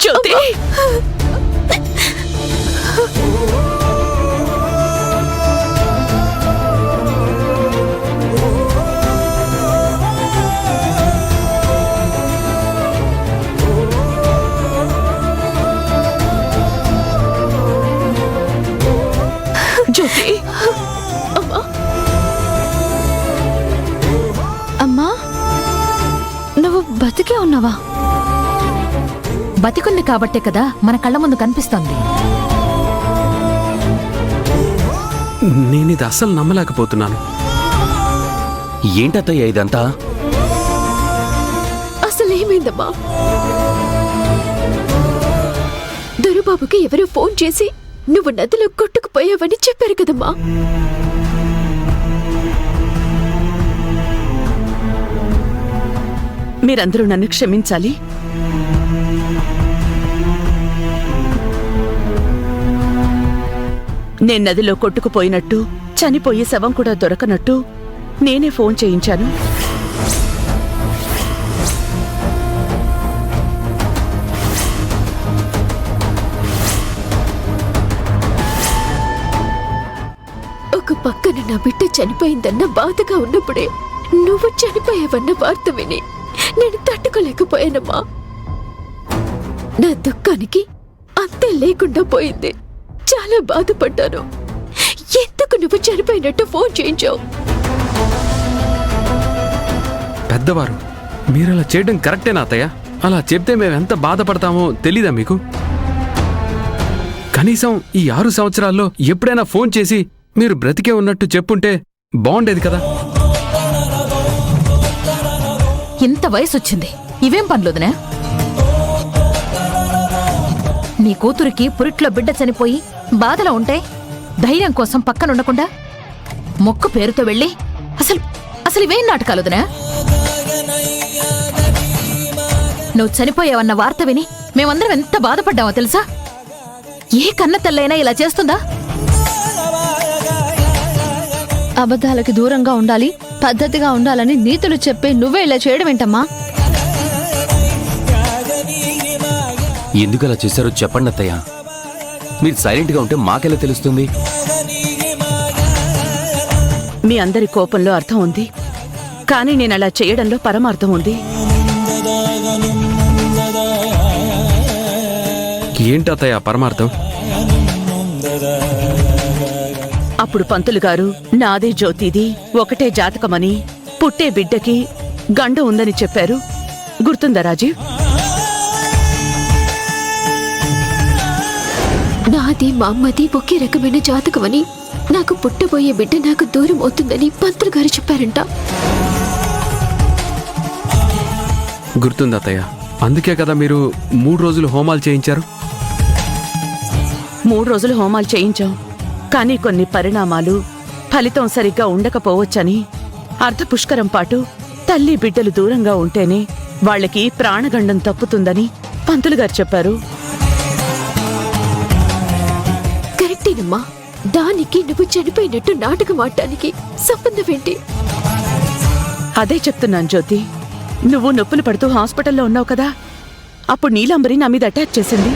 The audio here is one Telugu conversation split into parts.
జ్యోతి జ్యోతి అమ్మా అమ్మా నువ్వు బతికే ఉన్నావా? బతికుంది కాబట్టే కదా మన కళ్ళ ముందు కనిపిస్తోంది. నేనిది అస్సలు నమ్మలేకపోతున్నాను. ఏంటత్తయ్య ఇదంతా? అసలేమైందమ్మా? దొరబాబుకి ఎవరో ఫోన్ చేసి నువ్వు నదిలో కొట్టుకుపోయావని చెప్పారు కదమ్మా. మీరందరూ నన్ను క్షమించాలి. నేను నదిలో కొట్టుకుపోయినట్టు, చనిపోయి శవం కూడా దొరకనట్టు నేనే ఫోన్ చేయించాను. ఒక పక్కన నా బిడ్డ చనిపోయిందన్న బాధగా ఉన్నప్పుడే నువ్వు చనిపోయావన్న వార్త విని నేను తట్టుకోలేకపోయానమ్మా. నా దుఃఖానికి అంతే లేకుండా పోయింది. చాలా బాధపడ్డాను. ఎందుకు నువ్వు చనిపోయినట్టు ఫోన్ చేయించావు? పెద్దవారు మీరలా చేయడం కరెక్టేనా అత్తయ్య? అలా చెప్తే మేమెంత బాధపడతామో తెలీదా మీకు? కనీసం ఈ 6 సంవత్సరాల్లో ఎప్పుడైనా ఫోన్ చేసి మీరు బ్రతికే ఉన్నట్టు చెప్పుంటే బాగుండేది కదా. ఇంత వయసొచ్చింది, ఇవేం పనులుదనే? నీ కూతురికి పురిట్లో బిడ్డ చనిపోయి బాధలో ఉంటే ధైర్యం కోసం పక్కనుండకుండా మొక్కు పేరుతో వెళ్ళి అసలు ఇవేం నాటకాలుదనే? నువ్వు చనిపోయావన్న వార్త విని మేమందరం ఎంత బాధపడ్డామో తెలుసా? ఏ కన్న తల్లైనా ఇలా చేస్తుందా? అబద్ధాలకి దూరంగా ఉండాలి, పద్ధతిగా ఉండాలని నీతులు చెప్పి నువ్వే ఇలా చేయడం ఏంటమ్మా? ఎందుకు అలా చేశారో చెప్పండి అత్తయ్య. మీరు సైలెంట్గా ఉంటే మాకెలా తెలుస్తుంది? మీ అందరి కోపంలో అర్థం ఉంది, కానీ నేను అలా చేయడంలో పరమార్థం ఉంది. ఏంటి అత్తయ్య పరమార్థం? అప్పుడు పంతులు గారు నాదే జ్యోతిది ఒకటే జాతకమని, పుట్టే బిడ్డకి గండం ఉందని చెప్పారు. గుర్తుందా రాజీవ్? నాది మా అమ్మది ఒకే రకమైన జాతకమని, నాకు పుట్టబోయే బిడ్డ నాకు దూరం అవుతుందని పంతులు గారు చెప్పారంట. గుర్తుంది అత్తయ్య. అందుకే కదా మీరు 3 రోజులు హోమాలు చేయించారు. 3 రోజులు హోమాలు చేయించాం, కానీ కొన్ని పరిణామాలు ఫలితం సరిగ్గా ఉండకపోవచ్చని, అర్ధపుష్కరం పాటు తల్లి బిడ్డలు దూరంగా ఉంటేనే వాళ్ళకి ప్రాణగండం తప్పుతుందని పంతులు గారు చెప్పారు. కరెక్టేనమ్మా. దానికి నువ్వు చనిపోయినట్టు నాటకం ఆడటానికి సంబంధం ఏంటి? అదే చెప్తున్నాను జ్యోతి. నువ్వు నొప్పులు పడుతూ హాస్పిటల్లో ఉన్నావు కదా, అప్పుడు నీలాంబరి నా మీద అటాక్ చేసింది.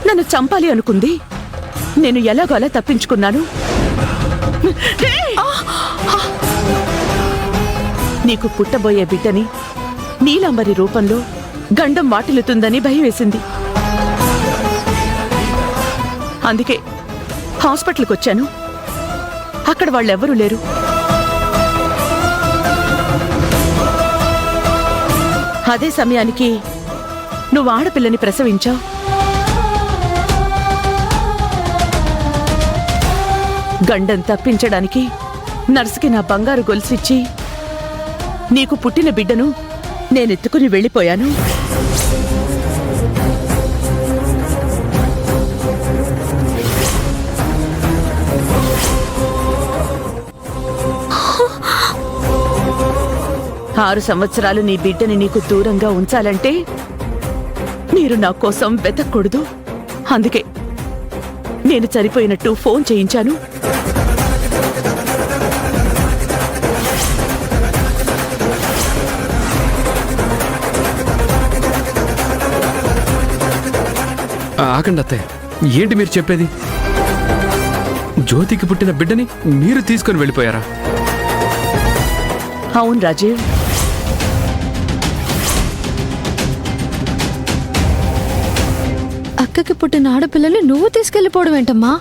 నన్ను చంపాలి అనుకుంది. నేను ఎలాగోలా తప్పించుకున్నాను. నీకు పుట్టబోయే బిడ్డని నీలాంబరి రూపంలో గండం వాటిల్లుతుందని భయం వేసింది. అందుకే హాస్పిటల్కి వచ్చాను. అక్కడ వాళ్ళెవ్వరూ లేరు. అదే సమయానికి నువ్వు ఆడపిల్లని ప్రసవించావు. గండం తప్పించడానికి నర్సుకి నా బంగారు గొలుసిచ్చి నీకు పుట్టిన బిడ్డను నేనెత్తుకుని వెళ్ళిపోయాను. ఆరు సంవత్సరాలు నీ బిడ్డని నీకు దూరంగా ఉంచాలంటే మీరు నా కోసం వెతకూడదు. అందుకే నేను చనిపోయినట్టు ఫోన్ చేయించాను. ఆగండి అత్తయ్య, ఏంటి మీరు చెప్పేది? జ్యోతికి పుట్టిన బిడ్డని మీరు తీసుకొని వెళ్ళిపోయారా? అవును రాజీవ్, అక్కకి పుట్టిన ఆడపిల్లని నువ్వు తీసుకెళ్లిపోవడం ఏంటమ్మా?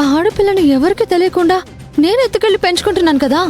ఆ ఆడపిల్లని ఎవరికి తెలియకుండా నేను ఎత్తుకెళ్ళి పెంచుకుంటున్నాను కదా.